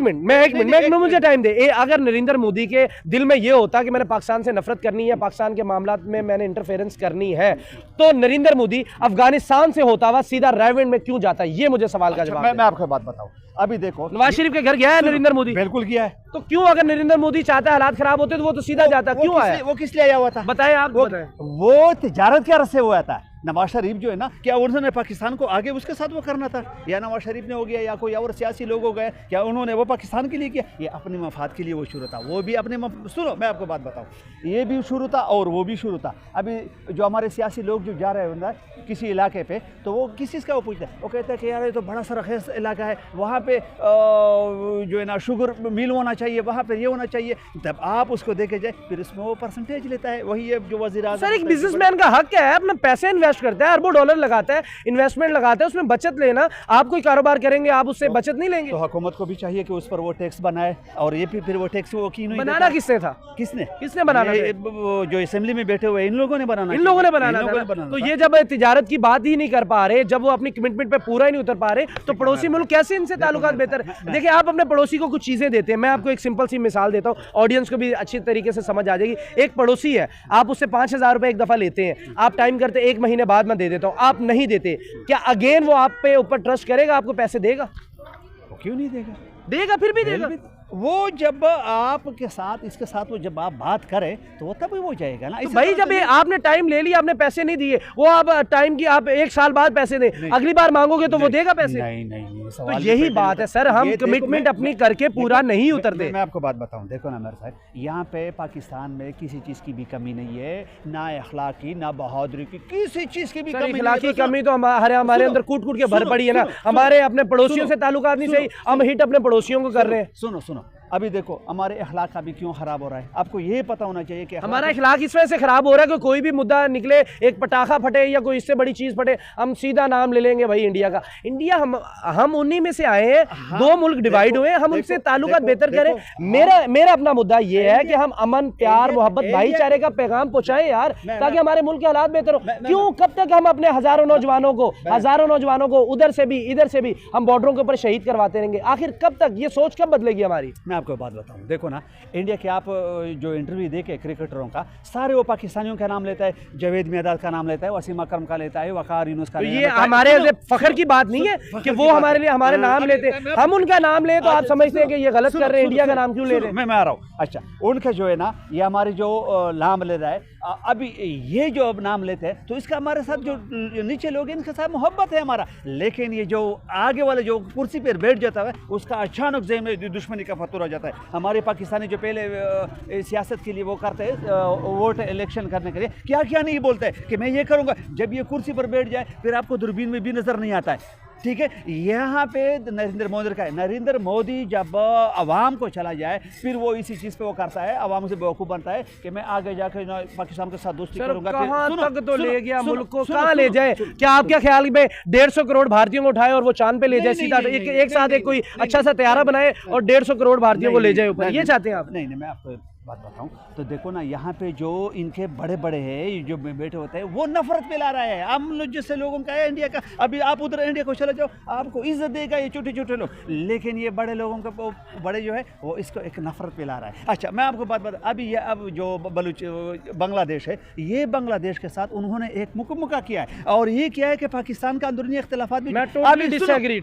मिनट मुझे टाइम दे। अगर नरेंद्र मोदी के दिल में ये होता कि मैंने पाकिस्तान से नफरत करनी है, पाकिस्तान के मामलात में मैंने इंटरफेरेंस करनी है, तो नरेंद्र मोदी अफगानिस्तान से होता हुआ सीधा रायविंड में क्यों जाता? ये मुझे सवाल का जवाब। मैं आपको बात बताऊं, अभी देखो नवाज शरीफ के घर गया है नरेंद्र मोदी? बिल्कुल गया है। तो क्यों, अगर नरेंद्र मोदी चाहता है हालात खराब होते तो वो तो सीधा जाता, क्यों आया? वो किस लिए आया हुआ था? बताएं आप। वो तिजारत के रस्ते हुआ था। नवाज शरीफ जो है ना, क्या उन्होंने पाकिस्तान को आगे उसके साथ वो करना था, या नवाज शरीफ ने हो गया या कोई और सियासी लोग हो गए, क्या उन्होंने वो पाकिस्तान के लिए किया? ये अपने मफाद के लिए वो शुरू था, वो भी अपने सुनो मैं आपको बात बताऊं, ये भी शुरू था और वो भी शुरू था। अभी जो हमारे सियासी लोग जो जा रहे हैं किसी इलाके पे, तो वो किस चीज़ का वो पूछते हैं, वो कहते हैं कि यार ये तो बड़ा सारा खेस इलाका है, वहाँ पे जो है ना शुगर मिल होना चाहिए, वहाँ पे ये होना चाहिए। तब आप उसको देखे जाए, फिर उसमें वो परसेंटेज लेता है, वही है जो वज़ीर आज़म। सर एक बिजनेसमैन का हक है, अपना पैसे इन्वेस्ट करता है, अरबों डॉलर लगाता है, इन्वेस्टमेंट लगाता है, उसमें बचत लेना। आप कोई कारोबार करेंगे, आप उससे बचत नहीं लेंगे? तो हुकूमत को भी चाहिए कि उस पर वो टैक्स बनाए, और ये फिर वो टैक्स वो क्यों नहीं बनाना किसने था? किसने बनाना? जो असेंबली में बैठे हुए इन लोगों ने बनाना, इन लोगों ने बनाना था। तो ये जब तिजारत की बात ही नहीं कर पा रहे, जब वो अपनी कमिटमेंट पे पूरा ही नहीं उतर पा रहे, तो पड़ोसी मुल्क कैसे इनसे ताल्लुकात बेहतर? देखिए आप अपने पड़ोसी को कुछ चीजें देते हैं, मैं आपको एक सिंपल सी मिसाल देता हूँ, ऑडियंस को भी अच्छी तरीके से समझ आ जाएगी। एक पड़ोसी है, आप उससे 5,000 रुपए एक दफा लेते हैं, आप टाइम करते 1 महीने बाद मैं दे देता हूँ, आप नहीं देते, क्या अगेन वो आप पे ऊपर ट्रस्ट करेगा, आपको पैसे देगा? क्यों नहीं देगा? देगा, फिर भी देगा। वो जब आपके साथ इसके साथ वो जब आप बात करें तो वो तब हो जाएगा ना। तो भाई जब आपने टाइम ले लिया, आपने पैसे नहीं दिए, वो आप टाइम की आप 1 साल बाद पैसे दें, अगली बार मांगोगे तो वो देगा पैसे? नहीं। तो यही बात है सर, हम कमिटमेंट अपनी करके पूरा नहीं उतरते। मैं आपको बात बताऊं, देखो ना मेरे साहब, यहाँ पे पाकिस्तान में किसी चीज़ की भी कमी नहीं है, ना अखलाक की, ना बहादुरी की, किसी चीज़ की भी कमी। अखलाक की कमी तो हमारे अंदर कूट कूट के भर पड़ी है ना। हमारे अपने पड़ोसियों से ताल्लुकात नहीं सही, हम हिट अपने पड़ोसियों को कर रहे हैं। सुनो अभी देखो हमारे अखलाक अभी क्यों खराब हो रहा है, आपको ये पता होना चाहिए कि हमारा अखलाक इस वजह से खराब हो रहा है कि कोई भी मुद्दा निकले, एक पटाखा फटे या कोई इससे बड़ी चीज फटे, हम सीधा नाम ले लेंगे भाई इंडिया का। इंडिया हम उन्हीं में से आए हैं, 2 मुल्क डिवाइड हुए, हम उनसे ताल्लुकात बेहतर करें। मेरा अपना मुद्दा ये है कि हम अमन, प्यार, मोहब्बत, भाईचारे का पैगाम पहुंचाएं यार, ताकि हमारे मुल्क के हालात बेहतर हो। क्यों, कब तक हम अपने हजारों नौजवानों को उधर से भी इधर से भी हम बॉर्डरों के ऊपर शहीद करवाते रहेंगे? आखिर कब तक? ये सोच कब बदलेगी हमारी? मैं आपको बात बताऊं, देखो ना, इंडिया के आप जो इंटरव्यू देखे क्रिकेटरों का, सारे वो पाकिस्तानियों का नाम लेता है, जावेद मियांदाद का नाम लेता है, वसीम अकरम का लेता है, वकार यूनुस का तो नाम ये लेता है। हमारे फखर की बात नहीं है कि वो हमारे लिए हमारे नाम लेते हैं, हम उनका नाम लें तो आप समझते हैं कि ये गलत कर रहे हैं, इंडिया का नाम क्यों ले रहे हैं? मैं आ रहा हूँ। अच्छा, उनका जो है ना, ये हमारे जो नाम ले रहा है, अभी ये जो अब नाम लेते हैं तो इसका हमारे साथ जो नीचे लोग हैं इनके साथ मोहब्बत है हमारा, लेकिन ये जो आगे वाले जो कुर्सी पर बैठ जाता है उसका अचानक ज़हन में दुश्मनी का फतूर हो जाता है। हमारे पाकिस्तानी जो पहले सियासत के लिए वो करते हैं, वोट इलेक्शन करने के लिए क्या क्या नहीं बोलते हैं कि मैं ये करूँगा, जब ये कुर्सी पर बैठ जाए फिर आपको दूरबीन में भी नज़र नहीं आता है। ठीक है, यहाँ पे नरेंद्र मोदी का है, नरेंद्र मोदी जब आवाम को चला जाए फिर वो इसी चीज़ पे वो करता है, आवाम से बेवकूफ़ बनता है कि मैं आगे जाकर पाकिस्तान के साथ दोस्ती करूंगा। कहाँ तक तो ले गया मुल्क को, कहाँ ले जाए? क्या आपके ख्याल में 150 करोड़ भारतीयों को उठाए और वो चांद पे ले जाए सीधा, एक साथ एक कोई अच्छा सा तैयारा बनाए और 150 करोड़ भारतीयों को ले जाए ऊपर, ये चाहते हैं आप? नहीं, मैं आपको बात बताऊं तो देखो ना, यहाँ पे जो इनके बड़े बड़े हैं जो बैठे होते हैं वो नफरत फैला रहा है हम लोग जैसे लोगों का है इंडिया का। अभी आप उधर इंडिया को चले जाओ, आपको इज्जत देगा ये छोटे छोटे लोग, लेकिन ये बड़े लोगों का बड़े जो है वो इसको एक नफरत फैला रहा है। अच्छा, मैं आपको बात बता, अभी ये अब जो बांग्लादेश है, ये बांग्लादेश के साथ उन्होंने एक मुकम्मका किया है और ये किया है कि पाकिस्तान का अंदरूनी इख्तिलाफात भी। डिसएग्री।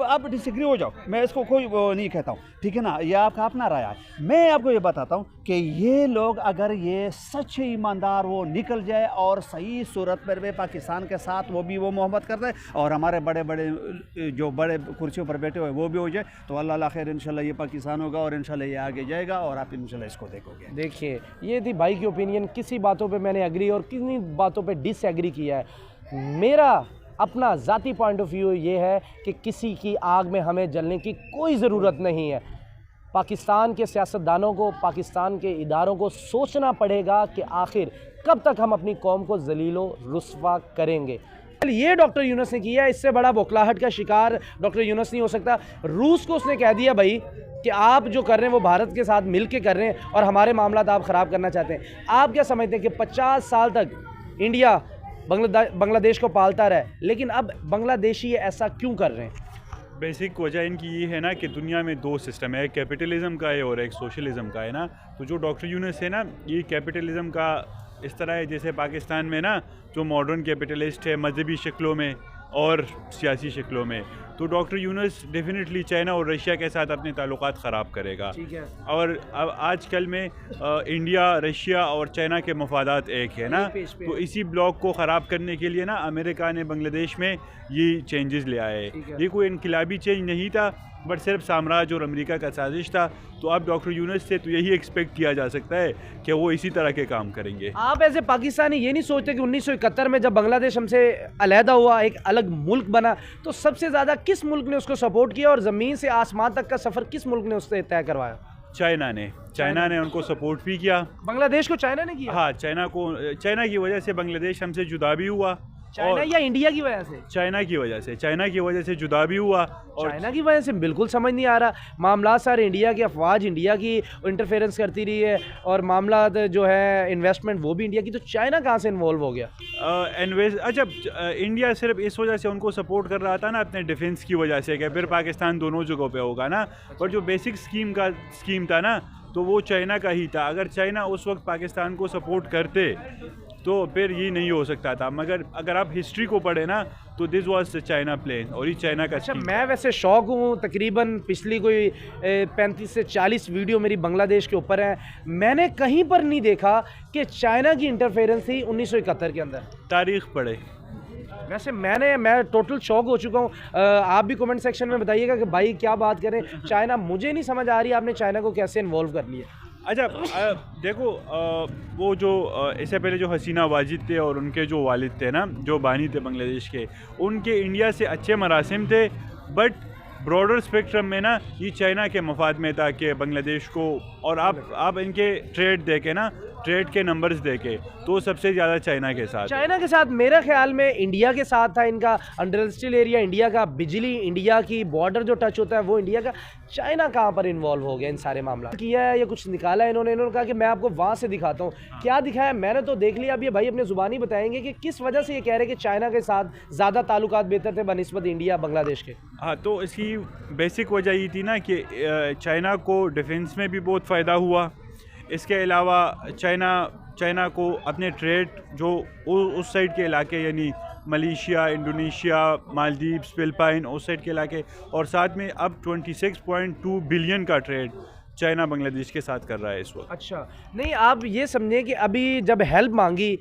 अब डिसएग्री हो जाओ, मैं इसको कोई नहीं कहता हूँ, ठीक है ना, ये आपका अपना राय है। मैं आपको ये बताता हूँ कि ये लोग अगर ये सच्चे ईमानदार वो निकल जाए और सही सूरत पर वे पाकिस्तान के साथ वो मोहब्बत करते हैं और हमारे बड़े बड़े जो बड़े कुर्सियों पर बैठे हुए वो भी हो जाए तो अल्लाह खैर इंशाल्लाह ये पाकिस्तान होगा और इंशाल्लाह ये आगे जाएगा और आप इंशाल्लाह इसको देखोगे। देखिए, ये थी भाई की ओपिनियन, किसी बातों पे मैंने एग्री और किन्हीं बातों पे डिसएग्री किया है। मेरा अपना ज़ाती पॉइंट ऑफ व्यू ये है कि किसी की आग में हमें जलने की कोई ज़रूरत नहीं है। पाकिस्तान के सियासतदानों को, पाकिस्तान के इदारों को सोचना पड़ेगा कि आखिर कब तक हम अपनी कौम को ज़लीलो रुस्वा करेंगे। ये डॉक्टर यूनुस ने किया, इससे बड़ा बौखलाहट का शिकार डॉक्टर यूनुस नहीं हो सकता। रूस को उसने कह दिया भाई कि आप जो कर रहे हैं वो भारत के साथ मिल के कर रहे हैं और हमारे मामला आप ख़राब करना चाहते हैं। आप क्या समझते हैं कि 50 साल तक इंडिया बांग्लादेश को पालता रहा, लेकिन अब बांग्लादेशी ऐसा क्यों कर रहे हैं? बेसिक वजह इनकी ये है ना कि दुनिया में दो सिस्टम है, एक कैपिटलिज्म का है और एक सोशलिज्म का है ना। तो जो डॉक्टर यूनुस है ना, ये कैपिटलिज्म का इस तरह है जैसे पाकिस्तान में ना जो मॉडर्न कैपिटलिस्ट है मजहबी शक्लों में और सियासी शक्लों में, तो डॉक्टर यूनुस डेफिनेटली चाइना और रशिया के साथ अपने ताल्लुकात ख़राब करेगा। ठीक है। और अब आजकल में इंडिया, रशिया और चाइना के मफादात एक है ना, तो इसी ब्लॉक को ख़राब करने के लिए ना अमेरिका ने बांग्लादेश में ये चेंजेस ले आए। ये कोई इनकलाबी चेंज नहीं था, बट सिर्फ साम्राज्य और अमेरिका का साजिश था। तो अब डॉक्टर यूनुस से तो यही एक्सपेक्ट किया जा सकता है कि वो इसी तरह के काम करेंगे। आप ऐसे पाकिस्तानी ये नहीं सोचते कि 1971 में जब बांग्लादेश हमसे अलहदा हुआ, एक अलग मुल्क बना, तो सबसे ज़्यादा किस मुल्क ने उसको सपोर्ट किया और ज़मीन से आसमान तक का सफ़र किस मुल्क ने उससे तय करवाया? चाइना ने उनको सपोर्ट भी किया। बांग्लादेश को चाइना ने किया? हाँ, चाइना की वजह से बांग्लादेश हमसे जुदा भी हुआ। चाइना या इंडिया की वजह से? चाइना की वजह से जुदा भी हुआ। और चाइना की वजह से बिल्कुल समझ नहीं आ रहा। मामला सारे इंडिया की, अफवाज इंडिया की इंटरफेरेंस करती रही है और मामला जो है इन्वेस्टमेंट वो भी इंडिया की, तो चाइना कहाँ से इन्वॉल्व हो गया? अच्छा, इंडिया सिर्फ इस वजह से उनको सपोर्ट कर रहा था ना अपने डिफेंस की वजह से कि फिर पाकिस्तान दोनों जगहों पे होगा ना, पर जो बेसिक स्कीम था ना तो वो चाइना का ही था। अगर चाइना उस वक्त पाकिस्तान को सपोर्ट करते तो फिर ये नहीं हो सकता था, मगर अगर आप हिस्ट्री को पढ़े ना तो दिस वाज चाइना प्लान और ये चाइना का। अच्छा, मैं वैसे शौक हूँ, तकरीबन पिछली कोई 35 से 40 वीडियो मेरी बांग्लादेश के ऊपर है, मैंने कहीं पर नहीं देखा कि चाइना की इंटरफेरेंस थी 1971 के अंदर। तारीख पढ़े। वैसे मैं टोटल शॉक हो चुका हूँ। आप भी कमेंट सेक्शन में बताइएगा कि भाई क्या बात करें, चाइना मुझे नहीं समझ आ रही आपने चाइना को कैसे इन्वॉल्व कर लिया। अच्छा, देखो, वो जो इससे पहले जो हसीना वाजिद थे और उनके जो वालिद थे ना, जो बानी थे बांग्लादेश के, उनके इंडिया से अच्छे मरासिम थे, बट ब्रॉडर स्पेक्ट्रम में ना ये चाइना के मफाद में था कि बांग्लादेश को, और आप इनके ट्रेड देखें ना ट्रेड के नंबर्स देखे तो सबसे ज़्यादा चाइना के साथ। चाइना के साथ मेरे ख्याल में इंडिया के साथ था इनका, इंडस्ट्रियल एरिया इंडिया का, बिजली इंडिया की, बॉर्डर जो टच होता है वो इंडिया का। चाइना कहाँ पर इन्वॉल्व हो गया इन सारे मामला किया है या कुछ निकाला है इन्होंने कहा कि मैं आपको वहाँ से दिखाता हूँ। क्या दिखाया मैंने तो देख लिया, अब ये भाई अपने ज़ुबानी बताएंगे कि किस वजह से ये कह रहे हैं कि चाइना के साथ ज़्यादा ताल्लुकात बेहतर थे बनिस्बत इंडिया बांग्लादेश के। हाँ, तो इसकी बेसिक वजह ये थी ना कि चाइना को डिफेंस में भी बहुत फ़ायदा हुआ। इसके अलावा चाइना को अपने ट्रेड जो उस साइड के इलाके यानी मलेशिया, इंडोनेशिया, मालदीव्स, फिलिपाइन, उस साइड के इलाके, और साथ में अब 26.2 बिलियन का ट्रेड चाइना बांग्लादेश के साथ कर रहा है इस वक्त। अच्छा, नहीं आप ये समझें कि अभी जब हेल्प मांगी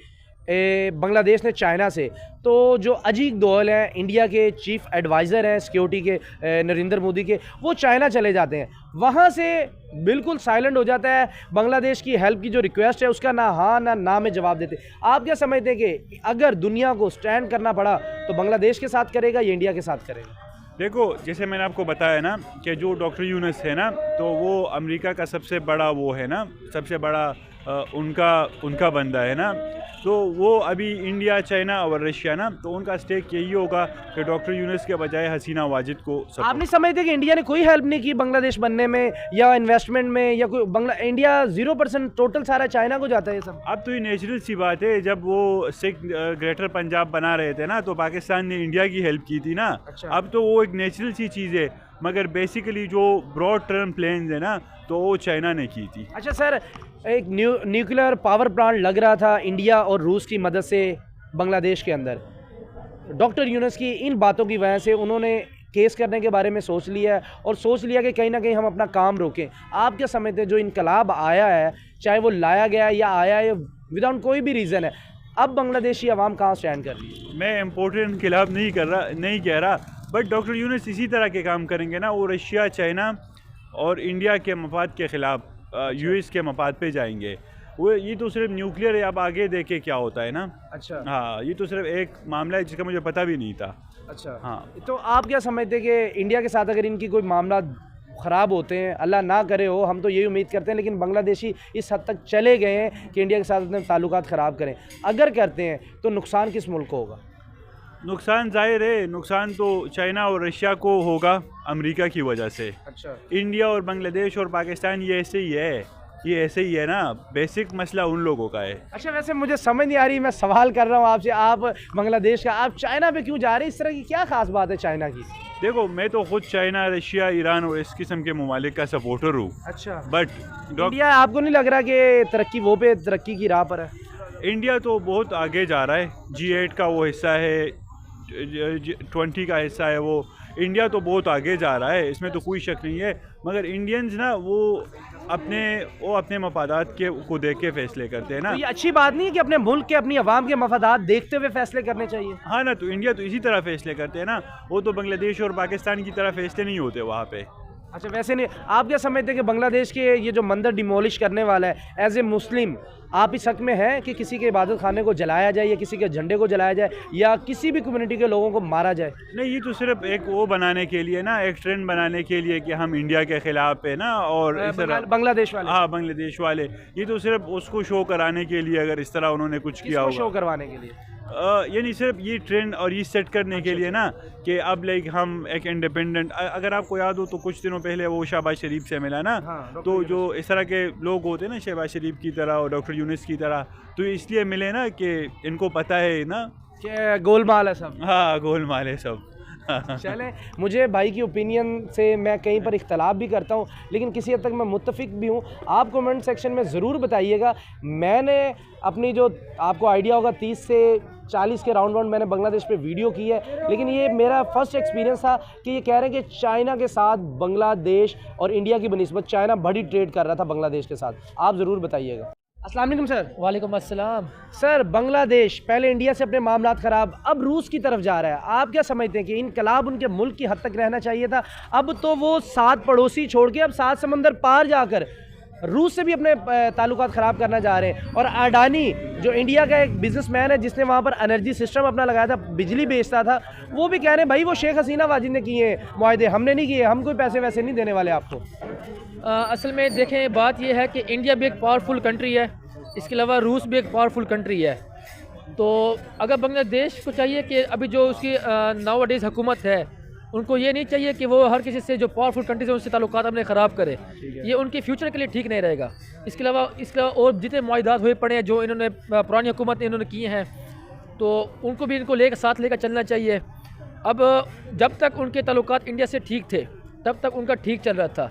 बांग्लादेश ने चाइना से, तो जो अजीत डोवाल हैं इंडिया के चीफ एडवाइज़र हैं सिक्योरिटी के नरेंद्र मोदी के, वो चाइना चले जाते हैं, वहाँ से बिल्कुल साइलेंट हो जाता है। बांग्लादेश की हेल्प की जो रिक्वेस्ट है उसका ना हाँ ना में जवाब देते। आप क्या समझते हैं कि अगर दुनिया को स्टैंड करना पड़ा तो बांग्लादेश के साथ करेगा या इंडिया के साथ करेगा? देखो, जैसे मैंने आपको बताया ना कि जो डॉक्टर यूनुस है ना, तो वो अमेरिका का सबसे बड़ा वो है ना, सबसे बड़ा उनका बंदा है ना, तो वो अभी इंडिया, चाइना और रशिया ना, तो उनका स्टेक यही होगा कि डॉक्टर यूनुस के बजाय हसीना वाजिद को सपोर्ट। आप नहीं समझते कि इंडिया ने कोई हेल्प नहीं की बांग्लादेश बनने में या इन्वेस्टमेंट में या कोई इंडिया 0% टोटल सारा चाइना को जाता है ये सब? अब तो ये नेचुरल सी बात है, जब वो सिख ग्रेटर पंजाब बना रहे थे ना, तो पाकिस्तान ने इंडिया की हेल्प की थी ना। अच्छा। अब तो वो एक नेचुरल सी चीज़ है, मगर बेसिकली जो ब्रॉड टर्म प्लान्स है ना, तो वो चाइना ने की थी। अच्छा सर, एक न्यूक्लियर पावर प्लांट लग रहा था इंडिया और रूस की मदद से बांग्लादेश के अंदर। डॉक्टर यूनुस की इन बातों की वजह से उन्होंने केस करने के बारे में सोच लिया है और सोच लिया कि कहीं ना कहीं हम अपना काम रोकें। आप क्या समझते हैं जो इनकलाब आया है, चाहे वो लाया गया या आया है विदाउट कोई भी रीज़न है, अब बांग्लादेशी आवाम कहाँ स्टैंड कर रही है? मैं इम्पोर्टेंट इनकलाब नहीं कह रहा, बट डॉक्टर यूनुस इसी तरह के काम करेंगे ना, वो रशिया, चाइना और इंडिया के मफाद के ख़िलाफ़ यूएस के मफाद पे जाएंगे। वो ये तो सिर्फ न्यूक्लियर है, आप आगे देखे क्या होता है ना। अच्छा। हाँ, ये तो सिर्फ एक मामला है जिसका मुझे पता भी नहीं था। अच्छा। हाँ, तो आप क्या समझते हैं कि इंडिया के साथ अगर इनकी कोई मामला ख़राब होते हैं, अल्लाह ना करे हो, हम तो यही उम्मीद करते हैं, लेकिन बांग्लादेशी इस हद तक चले गए हैं कि इंडिया के साथ अपने ताल्लुकात ख़राब करें, अगर करते हैं तो नुकसान किस मुल्क को होगा? नुकसान जाहिर है, नुकसान तो चाइना और रशिया को होगा अमेरिका की वजह से। अच्छा। इंडिया और बांग्लादेश और पाकिस्तान ये ऐसे ही है ना, बेसिक मसला उन लोगों का है। अच्छा, वैसे मुझे समझ नहीं आ रही, मैं सवाल कर रहा हूँ आपसे, आप बांग्लादेश का, आप चाइना पे क्यों जा रहे हैं? इस तरह की क्या खास बात है चाइना की? देखो, मैं तो खुद चाइना, रशिया, ईरान और इस किस्म के ममालिक का सपोर्टर हूँ। अच्छा। बट इंडिया आपको नहीं लग रहा कि तरक्की की राह पर है? इंडिया तो बहुत आगे जा रहा है, G8 का वो हिस्सा है, G20 का हिस्सा है वो। इंडिया तो बहुत आगे जा रहा है, इसमें तो कोई शक नहीं है, मगर इंडियंस ना वो अपने मफादात को देख के फैसले करते हैं ना। तो ये अच्छी बात नहीं है कि अपने मुल्क के, अपनी आवाम के मफादात देखते हुए फैसले करने चाहिए? हाँ ना, तो इंडिया तो इसी तरह फैसले करते हैं ना, वो तो बांग्लादेश और पाकिस्तान की तरह फैसले नहीं होते वहाँ पे। अच्छा, वैसे नहीं, आप क्या समझते हैं कि बांग्लादेश के ये जो मंदिर डिमोलिश करने वाला है, एज ए मुस्लिम आप इस हक में हैं कि किसी के इबादत खाने को जलाया जाए या किसी के झंडे को जलाया जाए या किसी भी कम्युनिटी के लोगों को मारा जाए? नहीं, ये तो सिर्फ एक वो बनाने के लिए ना, एक ट्रेंड बनाने के लिए कि हम इंडिया के खिलाफ है ना, और इस तरह बांग्लादेश वाले। हाँ, बांग्लादेश वाले, ये तो सिर्फ उसको शो कराने के लिए, अगर इस तरह उन्होंने कुछ किया होगा, शो करवाने के लिए, यानी सिर्फ ये ट्रेंड और ये सेट करने के लिए ना कि अब लाइक हम एक इंडिपेंडेंट। अगर आपको याद हो तो कुछ दिनों पहले वो शहबाज शरीफ से मिला ना। हाँ, तो जो इस तरह के लोग होते हैं ना, शहबाज शरीफ की तरह और डॉक्टर यूनुस की तरह, तो इसलिए मिले ना कि इनको पता है ना कि गोलमाल है सब। हाँ, गोलमाल है सब। चलें, मुझे भाई की ओपिनियन से मैं कहीं पर इख्तलाफ भी करता हूँ, लेकिन किसी हद तक मैं मुत्तफिक भी हूँ। आप कमेंट सेक्शन में ज़रूर बताइएगा। मैंने अपनी जो आपको आइडिया होगा 30 से 40 के राउंड मैंने बांग्लादेश पे वीडियो की है, लेकिन ये मेरा फर्स्ट एक्सपीरियंस था कि ये कह रहे हैं कि चाइना के साथ बांग्लादेश और इंडिया की बनिस्बत चाइना बड़ी ट्रेड कर रहा था बांग्लादेश के साथ। आप ज़रूर बताइएगा। अस्सलाम वालेकुम सर। वालेकुम अस्सलाम। सर, बांग्लादेश पहले इंडिया से अपने मामलात ख़राब, अब रूस की तरफ जा रहा है। आप क्या समझते हैं कि इनकलाब उनके मुल्क की हद तक रहना चाहिए था? अब तो वो 7 पड़ोसी छोड़ के अब 7 समंदर पार जाकर रूस से भी अपने ताल्लुकात ख़राब करना चाह रहे हैं। और अडानी जो इंडिया का एक बिजनेसमैन है जिसने वहाँ पर एनर्जी सिस्टम अपना लगाया था, बिजली बेचता था, वो भी कह रहे हैं भाई वो शेख हसीना वाजिद ने किए मुआहदे, हमने नहीं किए, हम कोई पैसे वैसे नहीं देने वाले आपको। असल में देखें, बात यह है कि इंडिया भी एक पावरफुल कंट्री है इसके अलावा रूस भी एक पावरफुल कंट्री है। तो अगर बांग्लादेश को चाहिए कि अभी जो उसकी नाउ डेज हुकूमत है, उनको ये नहीं चाहिए कि वो हर किसी से जो पावरफुल कंट्रीज है उनसे ताल्लुकात अपने ख़राब करे, ये उनके फ्यूचर के लिए ठीक नहीं रहेगा। इसके अलावा और जितने मुआहदात हुए पड़े हैं जो इन्होंने पुरानी हुकूमत ने इन्होंने किए हैं, तो उनको भी इनको साथ लेकर चलना चाहिए। अब जब तक उनके ताल्लुकात इंडिया से ठीक थे तब तक उनका ठीक चल रहा था।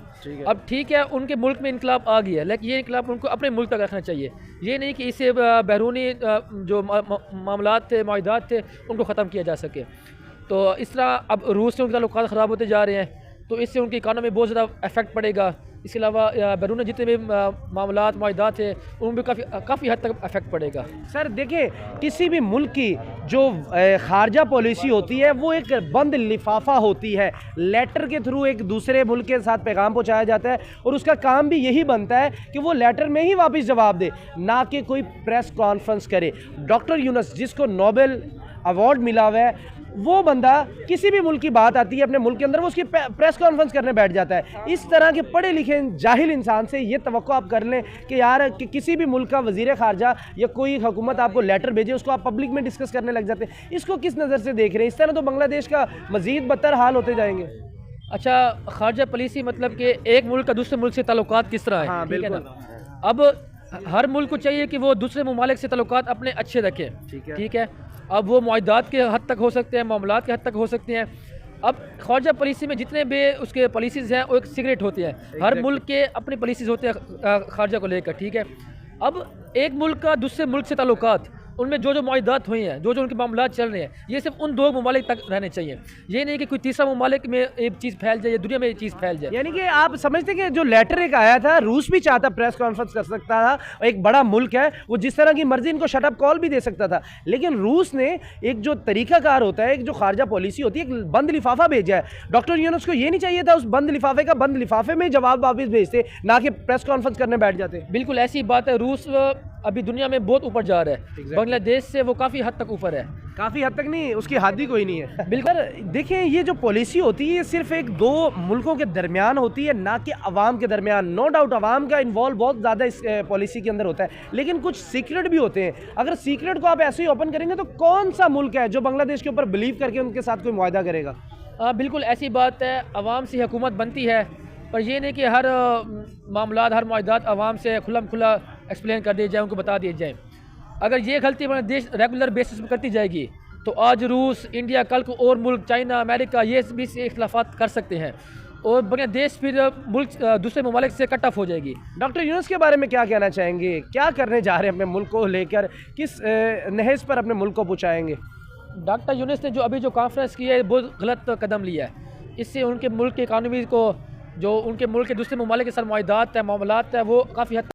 अब ठीक है, उनके मुल्क में इनकलाब आ गया, लेकिन ये इनकलाब उनको अपने मुल्क तक रखना चाहिए। ये नहीं कि इसे बैरूनी जो मामलात थे, मुआहदात थे, उनको ख़त्म किया जा सके। तो इस तरह अब रूस से उनके ताल्लुकात ख़राब होते जा रहे हैं, तो इससे उनकी इकानमी बहुत ज़्यादा इफेक्ट पड़ेगा। इसके अलावा बैरून जितने भी मामलात मुआहदात थे उनमें काफ़ी हद तक इफेक्ट पड़ेगा। सर देखिए, किसी भी मुल्क की जो खारजा पॉलिसी होती है वो एक बंद लिफाफा होती है, लेटर के थ्रू एक दूसरे मुल्क के साथ पैगाम पहुंचाया जाता है और उसका काम भी यही बनता है कि वो लेटर में ही वापस जवाब दे, ना कि कोई प्रेस कॉन्फ्रेंस करे। डॉक्टर यूनुस जिसको नोबेल अवार्ड मिला हुआ है, वो बंदा किसी भी मुल्क की बात आती है अपने मुल्क के अंदर वो उसकी प्रेस कॉन्फ्रेंस करने बैठ जाता है। इस तरह के पढ़े लिखे जाहिल इंसान से ये तवक्को आप कर लें कि यार कि किसी भी मुल्क का वजीर खारजा या कोई हुकूमत आपको लेटर भेजे, उसको आप पब्लिक में डिस्कस करने लग जाते हैं। इसको किस नज़र से देख रहे हैं? इस तरह तो बांग्लादेश का मजीद बदतर हाल होते जाएंगे। अच्छा, खारजा पॉलिसी मतलब कि एक मुल्क का दूसरे मुल्क से ताल्लुकात किस तरह है? हाँ, ठीक है बिल्कुल। ना। अब हर मुल्क को चाहिए कि वो दूसरे ममालिक से ताल्लुकात अपने अच्छे रखे। ठीक है। अब वो मुआहदात के हद तक हो सकते हैं, मामलात के हद तक हो सकते हैं। अब खारजा पॉलिसी में जितने भी उसके पॉलिसीज़ हैं वो एक सीक्रेट होते हैं। हर मुल्क के अपने पॉलिसीज़ होते हैं खारजा को लेकर। ठीक है। अब एक मुल्क का दूसरे मुल्क से ताल्लुकात, उनमें जो मुआहदात हुए हैं, जो उनके मामलात चल रहे हैं, ये सिर्फ उन दो ममालिक तक रहने चाहिए। ये नहीं कि कोई तीसरा ममालिक में एक चीज़ फैल जाए या दुनिया में एक चीज़ फैल जाए। यानी कि आप समझते कि जो लेटर एक आया था, रूस भी चाहता प्रेस कॉन्फ्रेंस कर सकता था, एक बड़ा मुल्क है, वो जिस तरह की मर्जी इनको शटअप कॉल भी दे सकता था, लेकिन रूस ने एक जो तरीकाकार होता है, एक जो खारजा पॉलिसी होती है, एक बंद लिफाफा भेजा है। डॉक्टर यूनुस को ये नहीं चाहिए था उस बंद लिफाफे का बंद लिफाफे में जवाब वापस भेजते, ना कि प्रेस कॉन्फ्रेंस करने बैठ जाते। बिल्कुल ऐसी बात है। रूस अभी दुनिया में बहुत ऊपर जा रहा है। बांग्लादेश से वो काफ़ी हद तक ऊपर है। काफ़ी हद तक नहीं, उसकी हद ही कोई नहीं है। बिल्कुल। देखिए, ये जो पॉलिसी होती है ये सिर्फ एक दो मुल्कों के दरमियान होती है, ना कि अवाम के दरमियान। नो डाउट अवाम का इन्वॉल्व बहुत ज़्यादा इस पॉलिसी के अंदर होता है, लेकिन कुछ सीक्रेट भी होते हैं। अगर सीक्रेट को आप ऐसे ही ओपन करेंगे तो कौन सा मुल्क है जो बांग्लादेश के ऊपर बिलीव करके उनके साथ कोई मुआहदा करेगा? बिल्कुल ऐसी बात है। अवाम से हुकूमत बनती है, पर ये नहीं कि हर मामलात, हर मुआहदात अवाम से खुला एक्सप्लेन कर दिए जाए, उनको बता दिए जाए। अगर ये गलती बांग्लादेश रेगुलर बेसिस पर करती जाएगी तो आज रूस, इंडिया, कल को और मुल्क चाइना, अमेरिका, ये भी से इख्तलाफात कर सकते हैं और बांग्लादेश फिर मुल्क दूसरे ममालिक से कट ऑफ हो जाएगी। डॉक्टर यूनुस के बारे में क्या कहना चाहेंगे? क्या करने जा रहे हैं अपने मुल्क को लेकर? किस नहज पर अपने मुल्क को पहुँचाएंगे? डॉक्टर यूनुस ने जो अभी जो कॉन्फ्रेंस की है बहुत गलत कदम लिया है। इससे उनके मुल्क की इकानमी को, जो उनके मुल्क के दूसरे ममालिक के साथ मुआहदात है, मामलात है, वो काफ़ी हद